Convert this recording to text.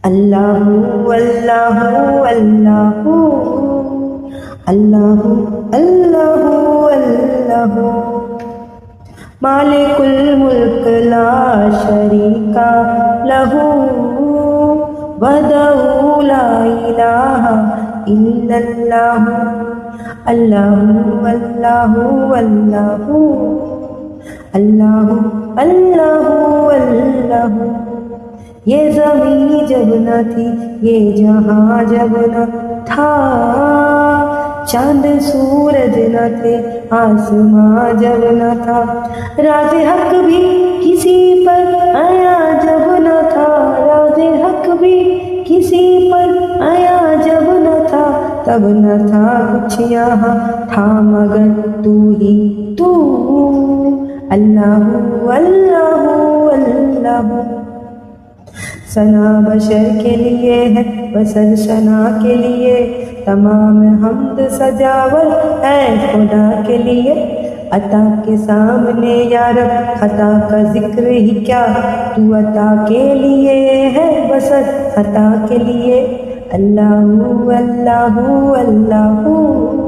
اللہ اللہ اللہ اللہ اللہ اللہ مالک الملک لا شریک لہ وحدہ لا الہ الا اللہ اللہ اللہ اللہ اللہ اللہ اللہ یہ زمین جب نہ تھی یہ جہاں جب نہ تھا چاند سورج نہ تھے آسماں جب نہ تھا راز حق بھی کسی پر آیا جب نہ تھا راز حق بھی کسی پر آیا جب نہ تھا تب نہ تھا کچھ یہاں تھا مگر تو ہی تو اللہ اللہ اللہ ثنا بشر کے لیے ہے بشر ثنا کے لیے تمام حمد سجاوٹ ہے خدا کے لیے عطا کے سامنے یا رب خطا کا ذکر ہی کیا تو عطا کے لیے ہے بشر خطا کے لیے اللہ اللہ اللہ